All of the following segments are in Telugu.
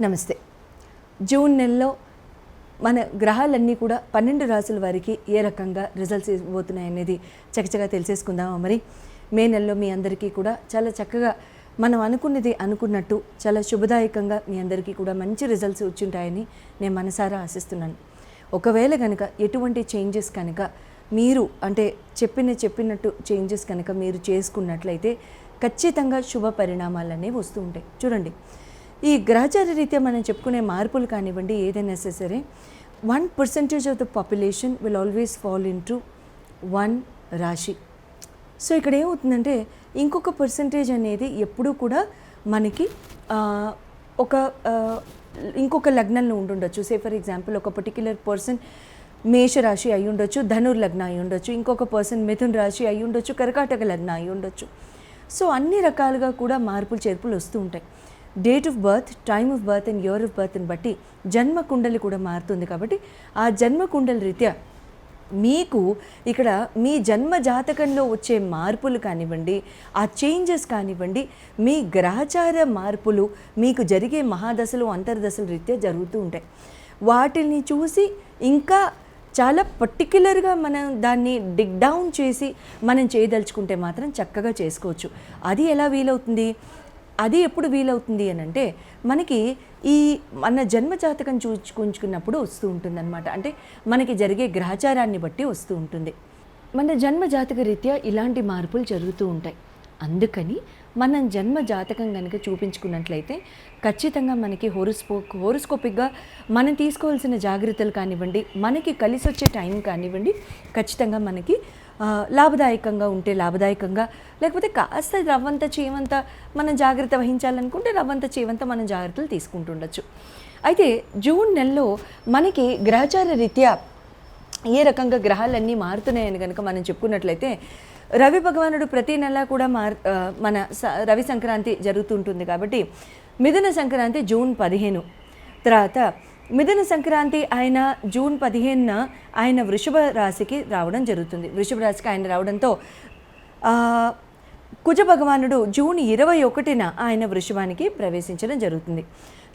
నమస్తే. జూన్ నెలలో మన గ్రహాలన్నీ కూడా 12 రాసుల వారికి ఏ రకంగా రిజల్ట్స్ ఇవ్వబోతున్నాయి అనేది చకచకా తెలిసేసుకుందామా. మరి మే నెలలో మీ అందరికీ కూడా చాలా చక్కగా మనం అనుకున్నది అనుకున్నట్టు చాలా శుభదాయకంగా మీ అందరికీ కూడా మంచి రిజల్ట్స్ వచ్చుంటాయని నేను మనసారా ఆశిస్తున్నాను. ఒకవేళ కనుక ఎటువంటి చేంజెస్ కనుక మీరు అంటే చెప్పినట్టు చేంజెస్ కనుక మీరు చేసుకున్నట్లయితే ఖచ్చితంగా శుభ పరిణామాలు అనేవి వస్తూ ఉంటాయి. చూడండి, ఈ గ్రహచార రీత్యా మనం చెప్పుకునే మార్పులు కానివ్వండి, ఏదైనా సరే 1% of the population will always fall into 1 రాశి. సో ఇక్కడ ఏమవుతుందంటే ఇంకొక పర్సంటేజ్ అనేది ఎప్పుడూ కూడా మనకి ఇంకొక లగ్నంలో ఉండుండొచ్చు. సే ఫర్ ఎగ్జాంపుల్ ఒక పర్టిక్యులర్ పర్సన్ మేషరాశి అయి ఉండొచ్చు, ధనుర్ లగ్నం అయి ఉండొచ్చు, ఇంకొక పర్సన్ మిథున్ రాశి అయి ఉండొచ్చు, కర్కాటక లగ్నం అయి ఉండొచ్చు. సో అన్ని రకాలుగా కూడా మార్పులు చేర్పులు వస్తూ ఉంటాయి. Date of birth, time of birth and year of బర్త్ని బట్టి జన్మ కుండలి కూడా మారుతుంది. కాబట్టి ఆ జన్మ కుండలి రీత్యా మీకు ఇక్కడ మీ జన్మ జాతకంలో వచ్చే మార్పులు కానివ్వండి, ఆ చేంజెస్ కానివ్వండి, మీ గ్రహచార మార్పులు మీకు జరిగే మహాదశలు అంతర్దశల రీత్యా జరుగుతూ ఉంటాయి. వాటిని చూసి ఇంకా చాలా పర్టిక్యులర్గా మనం దాన్ని డిగ్ డౌన్ చేసి మనం చేయదలుచుకుంటే మాత్రం చక్కగా చేసుకోవచ్చు. అది ఎలా వీలవుతుంది? అది ఎప్పుడు వీలవుతుంది అని అంటే మనకి ఈ మన జన్మజాతకం చూచుకుంచుకున్నప్పుడు వస్తూ ఉంటుంది అనమాట. అంటే మనకి జరిగే గ్రహచారాన్ని బట్టి వస్తూ ఉంటుంది. మన జన్మజాతక రీత్యా ఇలాంటి మార్పులు జరుగుతూ ఉంటాయి. అందుకని మనం జన్మ జాతకం కనుక చూపించుకున్నట్లయితే ఖచ్చితంగా మనకి హోరోస్కోపిక్గా మనం తీసుకోవాల్సిన జాగ్రత్తలు కానివ్వండి, మనకి కలిసి వచ్చే టైం కానివ్వండి, ఖచ్చితంగా మనకి లాభదాయకంగా ఉంటే లాభదాయకంగా, లేకపోతే కాస్త రవ్వంత చేవంత మనం జాగ్రత్త వహించాలనుకుంటే రవ్వంత చేవంత మనం జాగ్రత్తలు తీసుకుంటుండొచ్చు. అయితే జూన్ నెలలో మనకి గ్రహచార రీత్యా ఏ రకంగా గ్రహాలన్నీ మారుతున్నాయని కనుక మనం చెప్పుకున్నట్లయితే రవి భగవానుడు ప్రతి నెల కూడా మన రవి సంక్రాంతి జరుగుతుంటుంది. కాబట్టి మిథున సంక్రాంతి జూన్ 15, తర్వాత మిథున సంక్రాంతి ఆయన జూన్ 15న ఆయన వృషభ రాశికి రావడం జరుగుతుంది. వృషభ రాశికి ఆయన రావడంతో కుజ భగవానుడు జూన్ 21న ఆయన వృషభానికి ప్రవేశించడం జరుగుతుంది.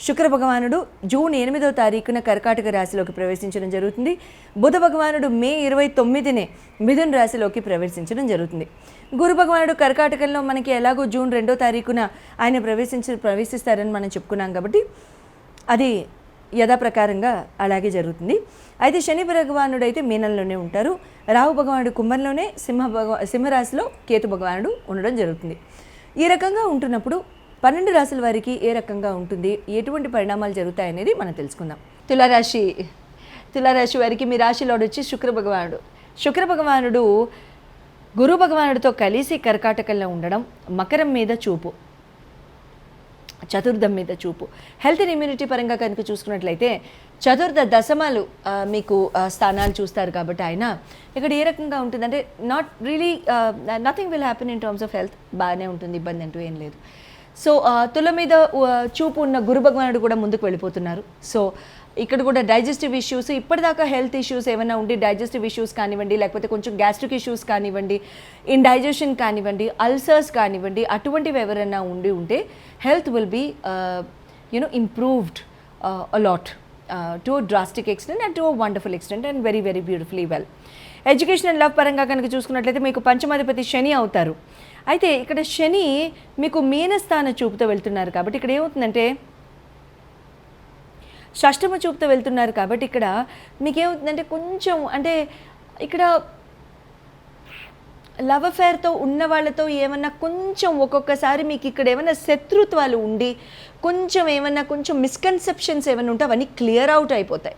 శుక్ర భగవానుడు జూన్ 8వ తారీఖున కర్కాటక రాశిలోకి ప్రవేశించడం జరుగుతుంది. బుధ భగవానుడు మే 29నే మిథున రాశిలోకి ప్రవేశించడం జరుగుతుంది. గురు భగవానుడు కర్కాటకంలో మనకి ఎలాగో జూన్ 2వ తారీఖున ఆయన ప్రవేశిస్తారని మనం చెప్పుకున్నాం. కాబట్టి అది యథాప్రకారంగా అలాగే జరుగుతుంది. అయితే శని భగవానుడు అయితే మీనంలోనే ఉంటారు. రాహు భగవానుడు కుంభంలోనే, సింహరాశిలో కేతు భగవానుడు ఉండడం జరుగుతుంది. ఈ రకంగా ఉంటున్నప్పుడు 12 రాశుల వారికి ఏ రకంగా ఉంటుంది, ఎటువంటి పరిణామాలు జరుగుతాయనేది మనం తెలుసుకుందాం. తులారాశి వారికి మీ రాశిలో వచ్చి శుక్ర భగవానుడు గురు భగవానుడితో కలిసి కర్కాటకంలో ఉండడం, మకరం మీద చూపు, చతుర్థం మీద చూపు. హెల్త్ అండ్ ఇమ్యూనిటీ పరంగా కనుక చూసుకున్నట్లయితే చతుర్థ దశమాలు మీకు స్థానాలు చూస్తారు. కాబట్టి ఆయన ఇక్కడ ఏ రకంగా ఉంటుందంటే not really nothing will happen in terms of health. బాగానే ఉంటుంది, ఇబ్బంది అంటూ ఏం లేదు. సో తుల మీద చూపు ఉన్న గురు భగవానుడు కూడా ముందుకు వెళ్ళిపోతున్నారు. సో ఇక్కడ కూడా డైజెస్టివ్ ఇష్యూస్, ఇప్పటిదాకా హెల్త్ ఇష్యూస్ ఏమైనా ఉండి డైజెస్టివ్ ఇష్యూస్ కానివ్వండి, లేకపోతే కొంచెం గ్యాస్ట్రిక్ ఇష్యూస్ కానివ్వండి, ఇండైజెషన్ కానివ్వండి, అల్సర్స్ కానివ్వండి, అటువంటివి ఎవరైనా ఉంటే health will be improved a lot to drastic extent and to wonderful extent and very very beautifully well. Education and love పరంగా కనుక చూసుకున్నట్లయితే మీకు పంచమాధిపతి శని అవుతారు. అయితే ఇక్కడ శని మీకు మీనస్థాన చూపుతో వెళ్తున్నారు. కాబట్టి ఇక్కడ ఏమవుతుందంటే షష్టమ చూపుతో వెళ్తున్నారు. కాబట్టి ఇక్కడ మీకు ఏమవుతుందంటే కొంచెం అంటే ఇక్కడ లవ్ అఫేర్తో ఉన్న వాళ్ళతో ఏమన్నా కొంచెం ఒక్కొక్కసారి మీకు ఇక్కడ ఏమైనా శత్రుత్వాలు ఉండి కొంచెం మిస్కన్సెప్షన్స్ ఏమైనా ఉంటే అవన్నీ క్లియర్ అవుట్ అయిపోతాయి.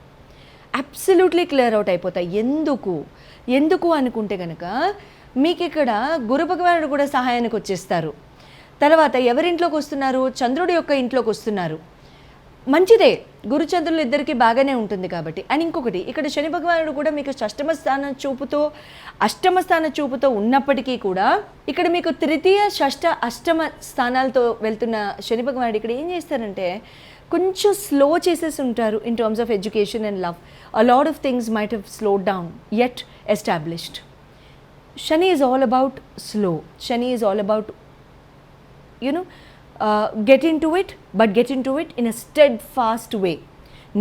అబ్సల్యూట్లీ క్లియర్ అవుట్ అయిపోతాయి. ఎందుకు అనుకుంటే కనుక మీకు ఇక్కడ గురు భగవానుడు కూడా సహాయానికి వచ్చేస్తారు. తర్వాత ఎవరింట్లోకి వస్తున్నారు? చంద్రుడి యొక్క ఇంట్లోకి వస్తున్నారు. మంచిదే, గురుచంద్రులు ఇద్దరికి బాగానే ఉంటుంది కాబట్టి. అండ్ ఇంకొకటి ఇక్కడ శని భగవానుడు కూడా మీకు అష్టమ స్థాన చూపుతో ఉన్నప్పటికీ కూడా ఇక్కడ మీకు తృతీయ, షష్ఠ, అష్టమ స్థానాలతో వెళ్తున్న శని భగవానుడు ఇక్కడ ఏం చేస్తారంటే కొంచెం స్లో చేసేసి ఉంటారు in terms of education and love. A lot of things might have slowed down yet established. Shani is all about slow. Shani is all about, get into it, but get into it in a steadfast way,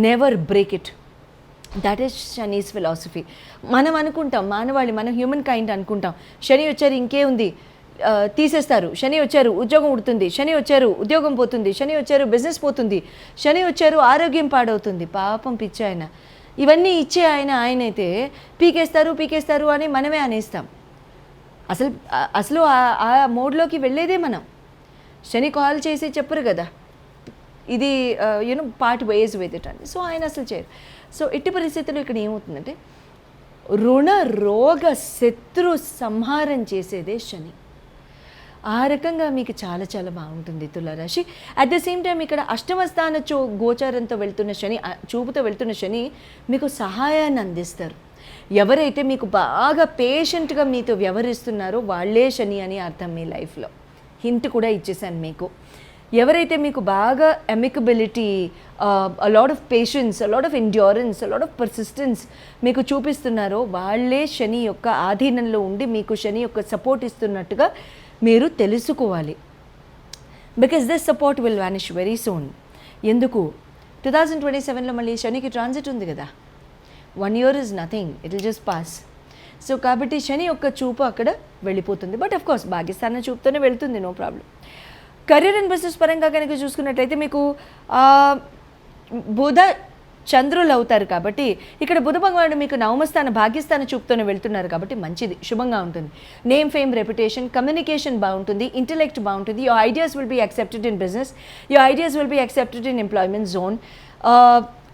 never break it. That is Shani's philosophy. మనం అనుకుంటాం, మానవాళి, మనం హ్యూమన్ కైండ్ అనుకుంటాం, శని వచ్చారు ఇంకే ఉంది, తీసేస్తారు, శని వచ్చారు ఉద్యోగం ఉడుతుంది, శని వచ్చారు ఉద్యోగం పోతుంది, శని వచ్చారు బిజినెస్ పోతుంది, శని వచ్చారు ఆరోగ్యం పాడవుతుంది. పాపం పిచ్చి ఆయన, ఇవన్నీ ఇచ్చే ఆయనైతే పీకేస్తారు అని మనమే అనేస్తాం. అసలు ఆ మోడ్లోకి వెళ్ళేదే మనం. శని కాల్ చేసి చెప్పరు కదా, ఇది పార్ట్ వేస్ విత్ ఇట్ అని. సో ఆయన అసలు చేయరు. సో ఎట్టి పరిస్థితుల్లో ఇక్కడ ఏమవుతుందంటే రుణ రోగ శత్రు సంహారం చేసేదే శని. ఆ రకంగా మీకు చాలా చాలా బాగుంటుంది తులారాశి. అట్ ద సేమ్ టైం ఇక్కడ అష్టమ స్థాన గోచారంతో వెళ్తున్న శని, చూపుతో వెళ్తున్న శని మీకు సహాయాన్ని అందిస్తారు. ఎవరైతే మీకు బాగా పేషెంట్గా మీతో వ్యవహరిస్తున్నారో వాళ్ళే శని అని అర్థం. మీ లైఫ్లో హింట్ కూడా ఇచ్చేసాను మీకు. ఎవరైతే మీకు బాగా amicability, lot of patience, lot of endurance, lot of persistence మీకు చూపిస్తున్నారో వాళ్ళే శని యొక్క ఆధీనంలో ఉండి మీకు శని యొక్క సపోర్ట్ ఇస్తున్నట్టుగా మీరు తెలుసుకోవాలి. Because this support will vanish very soon. ఎందుకు? 2027లో మళ్ళీ శనికి ట్రాన్సిట్ ఉంది కదా. 1 year is nothing, it will just pass. So కాబట్టి శని యొక్క చూపు అక్కడ వెళ్ళిపోతుంది. బట్ అఫ్ కోర్స్ భాగ్యస్థానం చూపుతోనే వెళ్తుంది, no problem. Career and business పరంగా కనుక చూసుకున్నట్లయితే మీకు బుధ చంద్రులు అవుతారు కాబట్టి ఇక్కడ బుధ భగవానుడు మీకు నవమస్థాన భాగ్యస్థాన చూపుతోనే వెళ్తున్నారు కాబట్టి మంచిది, శుభంగా ఉంటుంది. నేమ్, ఫేమ్, రెప్యుటేషన్, కమ్యూనికేషన్ బాగుంటుంది, ఇంటెలెక్ట్ బాగుంటుంది. Your ideas will be accepted in business, your ideas will be accepted in employment zone.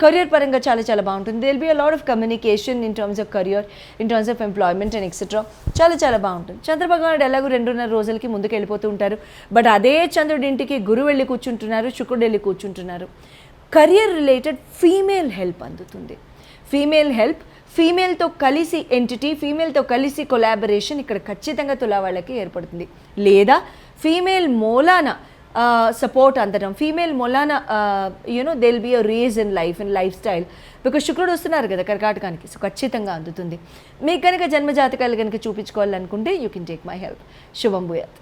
Career పరంగా చాలా చాలా బాగుంటుంది. They will be a lot of communication in terms of career, in terms of employment and etcetera. చాలా చాలా బాగుంటుంది. చంద్రభగవానుడు ఎలాగో 2.5 రోజులకి ముందుకు వెళ్ళిపోతూ ఉంటారు. బట్ అదే చంద్రుడి ఇంటికి గురువు వెళ్ళి కూర్చుంటున్నారు, శుక్రుడు వెళ్ళి కూర్చుంటున్నారు. కెరియర్ రిలేటెడ్ ఫీమేల్ హెల్ప్ అందుతుంది. ఫీమేల్ హెల్ప్, ఫీమేల్తో కలిసి ఎంటిటీ, ఫీమేల్తో కలిసి కొలాబరేషన్ ఇక్కడ ఖచ్చితంగా తులా వాళ్ళకి ఏర్పడుతుంది. లేదా ఫీమేల్ మూలాన సపోర్ట్ అందడం, ఫీమేల్ మూలాన they will be a rage in life, in lifestyle. Because శుక్రుడు వస్తున్నారు కదా కర్కాటకానికి. సో ఖచ్చితంగా అందుతుంది. మీకు కనుక జన్మజాతకాలు కనుక చూపించుకోవాలనుకుంటే you can take my help. శుభం భూయాత్.